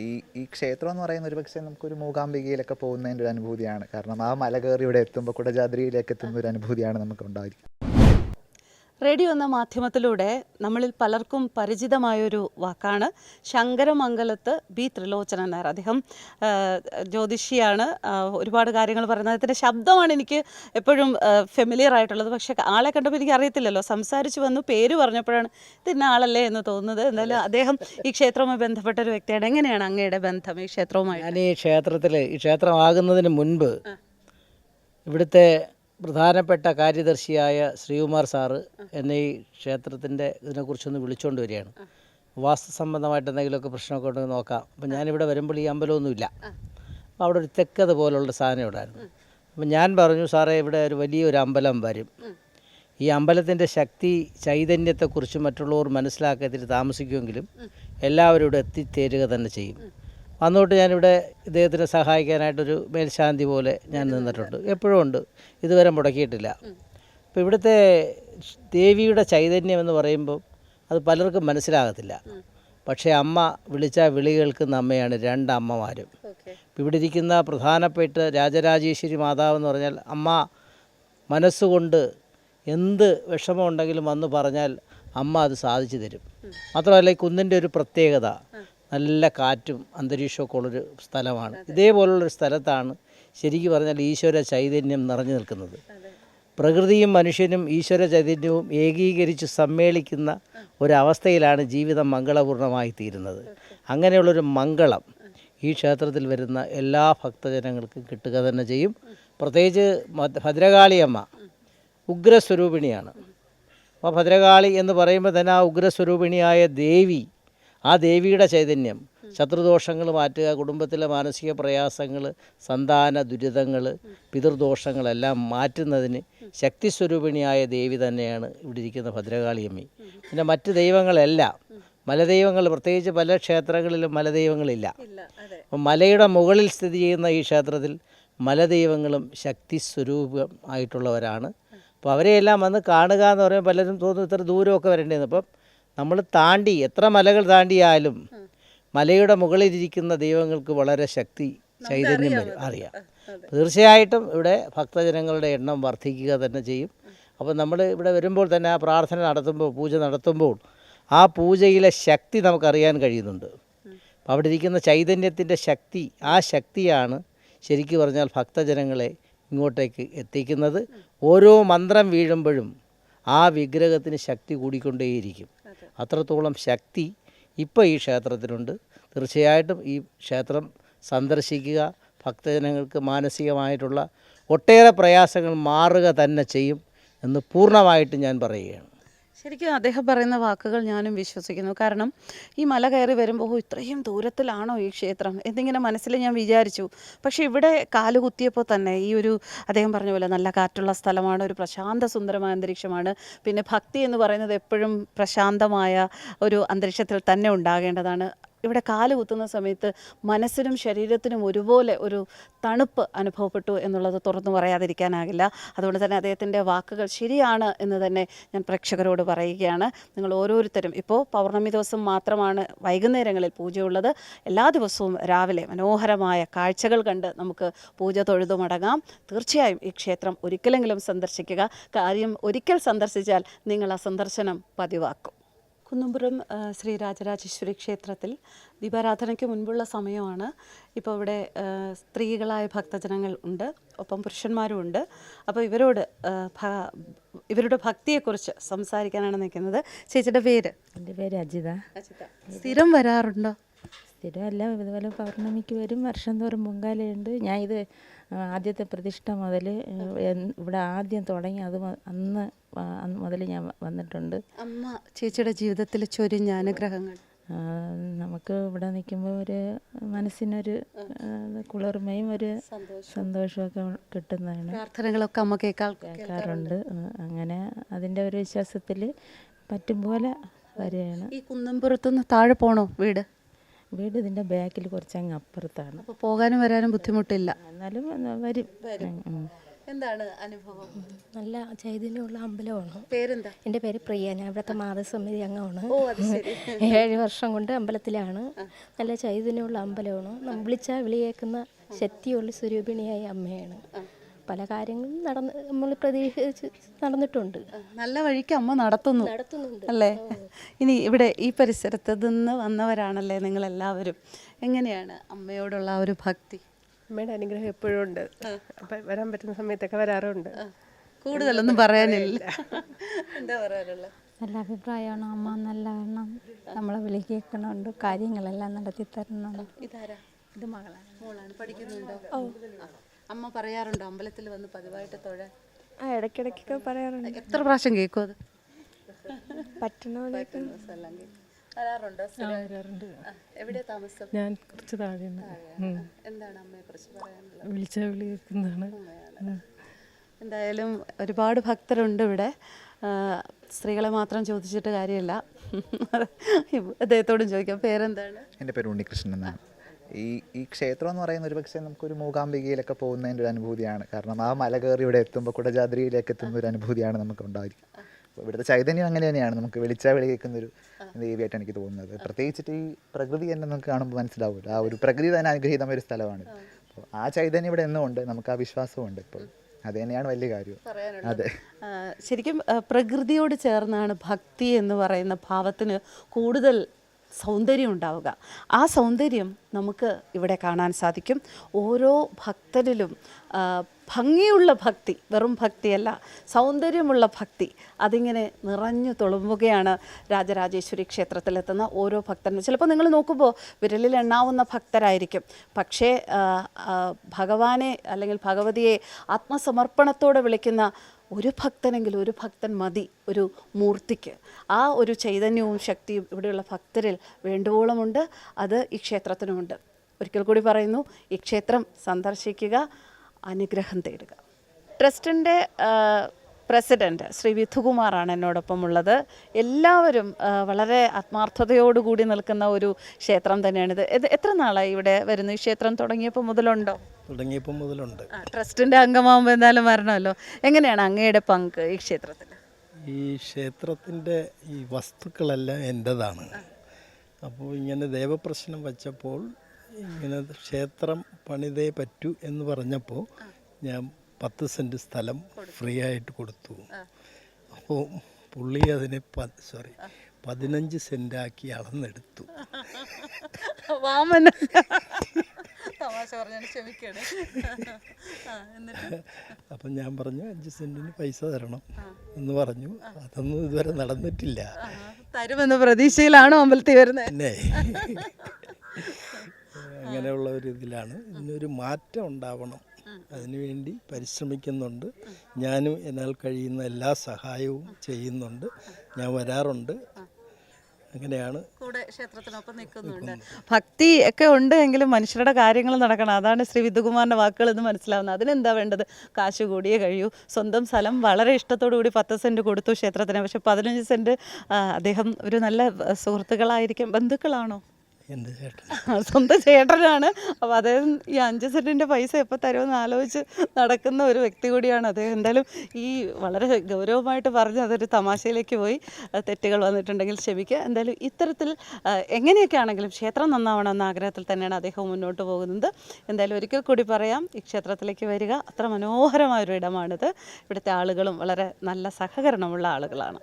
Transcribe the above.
ഈ ഈ ക്ഷേത്രം എന്ന് പറയുന്ന ഒരുപക്ഷെ നമുക്കൊരു മൂകാംബികയിലൊക്കെ പോകുന്നതിൻ്റെ ഒരു അനുഭൂതിയാണ്. കാരണം ആ മല കയറി ഇവിടെ എത്തുമ്പോൾ കുടജാദ്രിയിലേക്ക് എത്തുന്ന ഒരു അനുഭൂതിയാണ് നമുക്ക് ഉണ്ടായിരിക്കും. റേഡിയോ എന്ന മാധ്യമത്തിലൂടെ നമ്മളിൽ പലർക്കും പരിചിതമായൊരു വാക്കാണ് ശങ്കരമംഗലത്ത് ബി ത്രിലോചനൻ നായർ. അദ്ദേഹം ജ്യോതിഷിയാണ്, ഒരുപാട് കാര്യങ്ങൾ പറയുന്നത്. അദ്ദേഹത്തിൻ്റെ ശബ്ദമാണ് എനിക്ക് എപ്പോഴും ഫെമിലിയർ ആയിട്ടുള്ളത്. പക്ഷേ ആളെ കണ്ടപ്പോൾ എനിക്ക് അറിയത്തില്ലല്ലോ, സംസാരിച്ച് വന്നു പേര് പറഞ്ഞപ്പോഴാണ് ഇതിന്ന ആളല്ലേ എന്ന് തോന്നുന്നത്. എന്തായാലും അദ്ദേഹം ഈ ക്ഷേത്രവുമായി ബന്ധപ്പെട്ട ഒരു വ്യക്തിയാണ്. എങ്ങനെയാണ് അങ്ങയുടെ ബന്ധം ഈ ക്ഷേത്രവുമായി? ഞാൻ ഈ ക്ഷേത്രമാകുന്നതിന് മുൻപ് ഇവിടുത്തെ പ്രധാനപ്പെട്ട കാര്യദർശിയായ ശ്രീകുമാർ സാറ് എന്നെ ഈ ക്ഷേത്രത്തിൻ്റെ ഇതിനെക്കുറിച്ചൊന്ന് വിളിച്ചുകൊണ്ട് വരികയാണ്. വാസ്തു സംബന്ധമായിട്ട് എന്തെങ്കിലുമൊക്കെ പ്രശ്നമൊക്കെ ഉണ്ടെങ്കിൽ നോക്കാം. അപ്പം ഞാനിവിടെ വരുമ്പോൾ ഈ അമ്പലമൊന്നുമില്ല. അപ്പോൾ അവിടെ ഒരു തെക്കത് പോലുള്ള സാധനം ഇവിടായിരുന്നു. അപ്പം ഞാൻ പറഞ്ഞു, സാറേ ഇവിടെ ഒരു വലിയൊരു അമ്പലം വരും, ഈ അമ്പലത്തിൻ്റെ ശക്തി ചൈതന്യത്തെക്കുറിച്ച് മറ്റുള്ളവർ മനസ്സിലാക്കി താമസിക്കുമെങ്കിലും എല്ലാവരും ഇവിടെ എത്തിച്ചേരുക തന്നെ ചെയ്യും. അന്നോട്ട് ഞാനിവിടെ ഇദ്ദേഹത്തിനെ സഹായിക്കാനായിട്ടൊരു മേൽശാന്തി പോലെ ഞാൻ നിന്നിട്ടുണ്ട്, എപ്പോഴും ഉണ്ട്, ഇതുവരെ മുടക്കിയിട്ടില്ല. അപ്പോൾ ഇവിടുത്തെ ദേവിയുടെ ചൈതന്യം എന്ന് പറയുമ്പോൾ അത് പലർക്കും മനസ്സിലാകത്തില്ല. പക്ഷേ അമ്മ വിളിച്ചാൽ വിളി കേൾക്കുന്ന അമ്മയാണ്, രണ്ട് അമ്മമാരും. ഇവിടെ ഇരിക്കുന്ന പ്രധാനപ്പെട്ട രാജരാജേശ്വരി മാതാവ് എന്ന് പറഞ്ഞാൽ അമ്മ മനസ്സുകൊണ്ട് എന്ത് വിഷമം ഉണ്ടെങ്കിലും വന്ന് പറഞ്ഞാൽ അമ്മ അത് സാധിച്ചു തരും. മാത്രമല്ല ഈ കുന്നിൻ്റെ ഒരു പ്രത്യേകത, നല്ല കാറ്റും അന്തരീക്ഷമൊക്കെ ഉള്ളൊരു സ്ഥലമാണ്. ഇതേപോലുള്ളൊരു സ്ഥലത്താണ് ശരിക്കും പറഞ്ഞാൽ ഈശ്വര ചൈതന്യം നിറഞ്ഞു നിൽക്കുന്നത്. പ്രകൃതിയും മനുഷ്യനും ഈശ്വര ചൈതന്യവും ഏകീകരിച്ച് സമ്മേളിക്കുന്ന ഒരവസ്ഥയിലാണ് ജീവിതം മംഗളപൂർണ്ണമായി തീരുന്നത്. അങ്ങനെയുള്ളൊരു മംഗളം ഈ ക്ഷേത്രത്തിൽ വരുന്ന എല്ലാ ഭക്തജനങ്ങൾക്കും കിട്ടുക തന്നെ ചെയ്യും. പ്രത്യേകിച്ച് ഭദ്രകാളിയമ്മ ഉഗ്രസ്വരൂപിണിയാണ്. അപ്പോൾ ഭദ്രകാളി എന്ന് പറയുമ്പോൾ തന്നെ ആ ഉഗ്രസ്വരൂപിണിയായ ദേവി, ആ ദേവിയുടെ ചൈതന്യം ശത്രുദോഷങ്ങൾ മാറ്റുക, കുടുംബത്തിലെ മാനസിക പ്രയാസങ്ങൾ, സന്താന ദുരിതങ്ങൾ, പിതൃദോഷങ്ങളെല്ലാം മാറ്റുന്നതിന് ശക്തിസ്വരൂപിണിയായ ദേവി തന്നെയാണ് ഇവിടെ ഇരിക്കുന്ന ഭദ്രകാളിയമ്മി. പിന്നെ മറ്റ് ദൈവങ്ങളെല്ലാം മലദൈവങ്ങൾ, പ്രത്യേകിച്ച് പല ക്ഷേത്രങ്ങളിലും മലദൈവങ്ങളില്ല. അപ്പം മലയുടെ മുകളിൽ സ്ഥിതി ചെയ്യുന്ന ഈ ക്ഷേത്രത്തിൽ മലദൈവങ്ങളും ശക്തിസ്വരൂപം ആയിട്ടുള്ളവരാണ്. അപ്പോൾ അവരെയെല്ലാം വന്ന് കാണുക എന്ന് പറയുമ്പോൾ പലരും തോന്നുന്നു ഇത്ര ദൂരമൊക്കെ വരേണ്ടതെന്ന്. അപ്പം നമ്മൾ താണ്ടി എത്ര മലകൾ താണ്ടിയാലും മലയുടെ മുകളിലിരിക്കുന്ന ദൈവങ്ങൾക്ക് വളരെ ശക്തി ചൈതന്യം വരും, അറിയാം. തീർച്ചയായിട്ടും ഇവിടെ ഭക്തജനങ്ങളുടെ എണ്ണം വർദ്ധിക്കുക തന്നെ ചെയ്യും. അപ്പോൾ നമ്മൾ ഇവിടെ വരുമ്പോൾ തന്നെ ആ പ്രാർത്ഥന നടത്തുമ്പോൾ, പൂജ നടത്തുമ്പോൾ ആ പൂജയിലെ ശക്തി നമുക്കറിയാൻ കഴിയുന്നുണ്ട്. അപ്പോൾ അവിടെ ഇരിക്കുന്ന ചൈതന്യത്തിൻ്റെ ശക്തി, ആ ശക്തിയാണ് ശരിക്കും പറഞ്ഞാൽ ഭക്തജനങ്ങളെ ഇങ്ങോട്ടേക്ക് എത്തിക്കുന്നത്. ഓരോ മന്ത്രം വീഴുമ്പോഴും ആ വിഗ്രഹത്തിന് ശക്തി കൂടിക്കൊണ്ടേയിരിക്കും. അത്രത്തോളം ശക്തി ഇപ്പോൾ ഈ ക്ഷേത്രത്തിനുണ്ട്. തീർച്ചയായിട്ടും ഈ ക്ഷേത്രം സന്ദർശിക്കുക. ഭക്തജനങ്ങൾക്ക് മാനസികമായിട്ടുള്ള ഒട്ടേറെ പ്രയാസങ്ങൾ മാറുക തന്നെ ചെയ്യും എന്ന് പൂർണ്ണമായിട്ട് ഞാൻ പറയുകയാണ്. ശരിക്കും അദ്ദേഹം പറയുന്ന വാക്കുകൾ ഞാനും വിശ്വസിക്കുന്നു. കാരണം ഈ മല കയറി വരുമ്പോൾ ഇത്രയും ദൂരത്തിലാണോ ഈ ക്ഷേത്രം എന്നിങ്ങനെ മനസ്സിൽ ഞാൻ വിചാരിച്ചു. പക്ഷേ ഇവിടെ കാലുകുത്തിയപ്പോൾ തന്നെ ഈ ഒരു അദ്ദേഹം പറഞ്ഞ പോലെ നല്ല കാറ്റുള്ള സ്ഥലമാണ്, ഒരു പ്രശാന്ത സുന്ദരമായ അന്തരീക്ഷമാണ്. പിന്നെ ഭക്തി എന്ന് പറയുന്നത് എപ്പോഴും പ്രശാന്തമായ ഒരു അന്തരീക്ഷത്തിൽ തന്നെ ഉണ്ടാകേണ്ടതാണ്. ഇവിടെ കാല് കുത്തുന്ന സമയത്ത് മനസ്സിനും ശരീരത്തിനും ഒരുപോലെ ഒരു തണുപ്പ് അനുഭവപ്പെട്ടു എന്നുള്ളത് തുറന്നു പറയാതിരിക്കാനാകില്ല. അതുകൊണ്ട് തന്നെ അദ്ദേഹത്തിൻ്റെ വാക്കുകൾ ശരിയാണ് എന്ന് തന്നെ ഞാൻ പ്രേക്ഷകരോട് പറയുകയാണ്. നിങ്ങൾ ഓരോരുത്തരും, ഇപ്പോൾ പൗർണമി ദിവസം മാത്രമാണ് വൈകുന്നേരങ്ങളിൽ പൂജയുള്ളത്. എല്ലാ ദിവസവും രാവിലെ മനോഹരമായ കാഴ്ചകൾ കണ്ട് നമുക്ക് പൂജ തൊഴുതു മടങ്ങാം. തീർച്ചയായും ഈ ക്ഷേത്രം ഒരിക്കലെങ്കിലും സന്ദർശിക്കുക. കാര്യം ഒരിക്കൽ സന്ദർശിച്ചാൽ നിങ്ങൾ ആ സന്ദർശനം പതിവാക്കും. കുന്നുംപുറം ശ്രീ രാജരാജേശ്വരി ക്ഷേത്രത്തിൽ ദീപാരാധനയ്ക്ക് മുൻപുള്ള സമയമാണ്. ഇപ്പോൾ ഇവിടെ സ്ത്രീകളായ ഭക്തജനങ്ങൾ ഉണ്ട്, ഒപ്പം പുരുഷന്മാരും ഉണ്ട്. അപ്പോൾ ഇവരുടെ ഭക്തിയെക്കുറിച്ച് സംസാരിക്കാനാണ് നിൽക്കുന്നത്. ചേച്ചിയുടെ പേര്? എൻ്റെ പേര് അജിത. സ്ഥിരം വരാറുണ്ടോ? സ്ഥിരമല്ല, ഇതുപോലെ പൗർണമിക്ക് വരും. വർഷം തോറും പൊങ്കാലയുണ്ട്. ഞാൻ ഇത് ആദ്യത്തെ പ്രതിഷ്ഠ മുതൽ ഇവിടെ ആദ്യം തുടങ്ങി അന്ന് മുതൽ ഞാൻ വന്നിട്ടുണ്ട്. അമ്മ ചേച്ചിയുടെ ജീവിതത്തിൽ ചൊരിഞ്ഞ അനുഗ്രഹങ്ങൾ നമുക്ക് ഇവിടെ നിൽക്കുമ്പോൾ ഒരു മനസ്സിനൊരു കുളിർമയും ഒരു സന്തോഷമൊക്കെ കിട്ടുന്നതാണ്. പ്രാർത്ഥനകളൊക്കെ അമ്മ കേൾക്കാറുണ്ട്. അങ്ങനെ അതിൻ്റെ ഒരു വിശ്വാസത്തിൽ പറ്റും പോലെ വരികയാണ്. ഈ കുന്നംപുറത്തുനിന്ന് താഴെ പോണോ വീട്? വീട് ഇതിൻ്റെ ബാക്കിൽ കുറച്ചങ്ങ് അപ്പുറത്താണ്. അപ്പോൾ പോകാനും വരാനും ബുദ്ധിമുട്ടില്ല. എന്നാലും വരും. എന്താണ് അനുഭവം? നല്ല ചൈതന്യമുള്ള അമ്പലമാണ്. പേരെന്താ? എൻ്റെ പേര് പ്രിയ, ഞാൻ ഇവിടുത്തെ മാതൃസമിതി അംഗമാണ്. ഓ, അത് ശരി. 7 വർഷം കൊണ്ട് അമ്പലത്തിലാണ്. നല്ല ചൈതന്യമുള്ള അമ്പലമാണ്. നമ്മൾ വിളിച്ചാൽ വിളിയേക്കുന്ന ശക്തിയുള്ള സ്വരൂപിണിയായ അമ്മയാണ്. പല കാര്യങ്ങളും നമ്മൾ പ്രതീക്ഷിച്ച് നടന്നിട്ടുണ്ട്. നല്ല വഴിക്ക് അമ്മ നടത്തുന്നുണ്ട് അല്ലേ? ഇനി ഇവിടെ ഈ പരിസരത്ത് നിന്ന് വന്നവരാണല്ലേ നിങ്ങളെല്ലാവരും. എങ്ങനെയാണ് അമ്മയോടുള്ള ആ ഒരു ഭക്തി? അമ്മയുടെ അനുഗ്രഹം എപ്പോഴും ഉണ്ട്. അപ്പം വരാൻ പറ്റുന്ന സമയത്തൊക്കെ വരാറുണ്ട്. കൂടുതലൊന്നും പറയാനില്ല. എന്താ പറയാനുള്ളത്? നല്ല അഭിപ്രായമാണ്. അമ്മ നല്ല വേണം, നമ്മളെ വിളി കേൾക്കണുണ്ട്, കാര്യങ്ങളെല്ലാം നടത്തി തരുന്നുണ്ട്. ഇതാരാ? ഇത് മോളാണ്. പഠിക്കുന്നുണ്ടോ? അമ്മ പറയാറുണ്ടോ അമ്പലത്തിൽ വന്ന് പതിവായിട്ട് തൊഴാൻ? ഇടയ്ക്കിടയ്ക്കൊക്കെ പറയാറുണ്ട്. എത്ര പ്രാവശ്യം കേൾക്കും അത്? പറ്റണോ വരാറുണ്ടോ? എവിടെയാ താമസം? ഞാൻ കുറച്ച് താഴെയാണ്. എന്താണ് അമ്മയെ കുറിച്ച് പറയാനുള്ളത്? വിളിച്ചാൽ വിളി കേൾക്കുന്നതാണ്. എന്തായാലും ഒരുപാട് ഭക്തരുണ്ട് ഇവിടെ. സ്ത്രീകളെ മാത്രം ചോദിച്ചിട്ട് കാര്യമില്ല, അദ്ദേഹത്തോടും ചോദിക്കാം. പേരെന്താണ്? എൻ്റെ പേര് ഉണ്ണികൃഷ്ണൻ എന്നാണ്. ഈ ക്ഷേത്രം എന്ന് പറയുന്ന ഒരു പക്ഷേ നമുക്കൊരു മൂകാംബികയിലൊക്കെ പോകുന്നതിൻ്റെ ഒരു അനുഭൂതിയാണ്. കാരണം ആ മല കയറി ഇവിടെ എത്തുമ്പോൾ കുടജാദ്രിയിലേക്ക് എത്തുന്ന ഒരു അനുഭൂതിയാണ് നമുക്ക് ഉണ്ടായിരിക്കും. അപ്പോൾ ഇവിടുത്തെ ചൈതന്യം അങ്ങനെ തന്നെയാണ്. നമുക്ക് വിളിച്ചാൽ വിളി കേൾക്കുന്നൊരു ദേവിയായിട്ട് എനിക്ക് തോന്നുന്നത്. പ്രത്യേകിച്ചിട്ട് ഈ പ്രകൃതി തന്നെ നമുക്ക് കാണുമ്പോൾ മനസ്സിലാവില്ല. ആ ഒരു പ്രകൃതി തന്നെ അനുഗ്രഹീതമായ ഒരു സ്ഥലമാണ്. അപ്പോൾ ആ ചൈതന്യം ഇവിടെ എന്നുമുണ്ട്, നമുക്ക് ആ വിശ്വാസമുണ്ട്. ഇപ്പോൾ അത് തന്നെയാണ് വലിയ കാര്യം. അതെ, ശരിക്കും പ്രകൃതിയോട് ചേർന്നാണ് ഭക്തി എന്ന് പറയുന്ന ഭാവത്തിന് കൂടുതൽ സൗന്ദര്യം ഉണ്ടാവുക. ആ സൗന്ദര്യം നമുക്ക് ഇവിടെ കാണാൻ സാധിക്കും. ഓരോ ഭക്തരിലും ഭംഗിയുള്ള ഭക്തി, വെറും ഭക്തിയല്ല, സൗന്ദര്യമുള്ള ഭക്തി അതിങ്ങനെ നിറഞ്ഞു തുളുമ്പുകയാണ് രാജരാജേശ്വരി ക്ഷേത്രത്തിലെത്തുന്ന ഓരോ ഭക്തനും. ചിലപ്പോൾ നിങ്ങൾ നോക്കുമ്പോൾ വിരലിൽ എണ്ണാവുന്ന ഭക്തരായിരിക്കും. പക്ഷേ ഭഗവാനെ അല്ലെങ്കിൽ ഭഗവതിയെ ആത്മസമർപ്പണത്തോടെ വിളിക്കുന്ന ഒരു ഭക്തനെങ്കിലും, ഒരു ഭക്തൻ മതി ഒരു മൂർത്തിക്ക്. ആ ഒരു ചൈതന്യവും ശക്തിയും ഇവിടെയുള്ള ഭക്തരിൽ വേണ്ടുവോളമുണ്ട്. അത് ഈ ക്ഷേത്രത്തിനുമുണ്ട്. ഒരിക്കൽ കൂടി പറയുന്നു, ഈ ക്ഷേത്രം സന്ദർശിക്കുക, അനുഗ്രഹം തേടുക. ട്രസ്റ്റിൻ്റെ പ്രസിഡൻറ്റ് ശ്രീ വിധുകുമാറാണ് എന്നോടൊപ്പം ഉള്ളത്. എല്ലാവരും വളരെ ആത്മാർത്ഥതയോടുകൂടി നിൽക്കുന്ന ഒരു ക്ഷേത്രം തന്നെയാണിത്. എത്ര നാളായി ഇവിടെ വരുന്നു? ഈ ക്ഷേത്രം തുടങ്ങിയപ്പോൾ മുതലുണ്ടോ? തുടങ്ങിയപ്പോൾ മുതലുണ്ട്. ട്രസ്റ്റിൻ്റെ അംഗമാകുമ്പോൾ എന്തായാലും വരണമല്ലോ. എങ്ങനെയാണ് അങ്ങയുടെ പങ്ക് ഈ ക്ഷേത്രത്തിൽ? ഈ ക്ഷേത്രത്തിൻ്റെ ഈ വസ്തുക്കളെല്ലാം എൻ്റെതാണ്. അപ്പോൾ ഇങ്ങനെ ദേവപ്രശ്നം വച്ചപ്പോൾ ഇങ്ങനെ ക്ഷേത്രം പണിതേ പറ്റൂ എന്ന് പറഞ്ഞപ്പോൾ ഞാൻ 10 സെൻറ്റ് സ്ഥലം ഫ്രീ ആയിട്ട് കൊടുത്തു. അപ്പോൾ പുള്ളി അതിനെ 15 സെൻറ്റാക്കി അളന്നെടുത്തു. വാമന തമാശ പറഞ്ഞാൽ ക്ഷമിക്കണേ. അപ്പം ഞാൻ പറഞ്ഞു 5 സെൻറ്റിന് പൈസ തരണം എന്ന് പറഞ്ഞു. അതൊന്നും ഇതുവരെ നടന്നിട്ടില്ല. തരുമെന്ന പ്രതീക്ഷയിലാണോ അമ്പലത്തിൽ വരുന്നത്? പിന്നെ അങ്ങനെയുള്ള ഒരു ഇതിലാണ്. ഇതിനൊരു മാറ്റം ഉണ്ടാവണം, അതിനുവേണ്ടി പരിശ്രമിക്കുന്നുണ്ട്. ഞാനും എന്നാൽ കഴിയുന്ന എല്ലാ സഹായവും ചെയ്യുന്നുണ്ട്. ഞാൻ വരാറുണ്ട്. അങ്ങനെയാണ് കൂടെ ക്ഷേത്രത്തിനൊപ്പം നിൽക്കുന്നുണ്ട്. ഭക്തി ഒക്കെ ഉണ്ട് എങ്കിലും മനുഷ്യരുടെ കാര്യങ്ങൾ നടക്കണം. അതാണ് ശ്രീ വിധുകുമാറിൻ്റെ വാക്കുകൾ എന്ന് മനസ്സിലാവുന്നത്. അതിനെന്താ വേണ്ടത്? കാശ് കൂടിയേ കഴിയൂ. സ്വന്തം സ്ഥലം വളരെ ഇഷ്ടത്തോടു കൂടി 10 സെൻറ്റ് കൊടുത്തു ക്ഷേത്രത്തിന്. പക്ഷെ 15 സെൻറ്റ് അദ്ദേഹം ഒരു നല്ല സുഹൃത്തുക്കളായിരിക്കും. ബന്ധുക്കളാണോ? എൻ്റെ ചേട്ടൻ, സ്വന്തം ചേട്ടനാണ്. അപ്പോൾ അദ്ദേഹം ഈ 5 സെൻറ്റിൻ്റെ പൈസ എപ്പോൾ തരുമെന്ന് ആലോചിച്ച് നടക്കുന്ന ഒരു വ്യക്തി കൂടിയാണ് അദ്ദേഹം. എന്തായാലും ഈ വളരെ ഗൗരവമായിട്ട് പറഞ്ഞ് അതൊരു തമാശയിലേക്ക് പോയി. തെറ്റുകൾ വന്നിട്ടുണ്ടെങ്കിൽ ക്ഷമിക്കുക. എന്തായാലും ഇത്തരത്തിൽ എങ്ങനെയൊക്കെ ആണെങ്കിലും ക്ഷേത്രം നന്നാവണമെന്ന ആഗ്രഹത്തിൽ തന്നെയാണ് അദ്ദേഹം മുന്നോട്ട് പോകുന്നത്. എന്തായാലും ഒരിക്കൽ കൂടി പറയാം, ഈ ക്ഷേത്രത്തിലേക്ക് വരിക. അത്ര മനോഹരമായൊരു ഇടമാണിത്. ഇവിടുത്തെ ആളുകളും വളരെ നല്ല സഹകരണമുള്ള ആളുകളാണ്.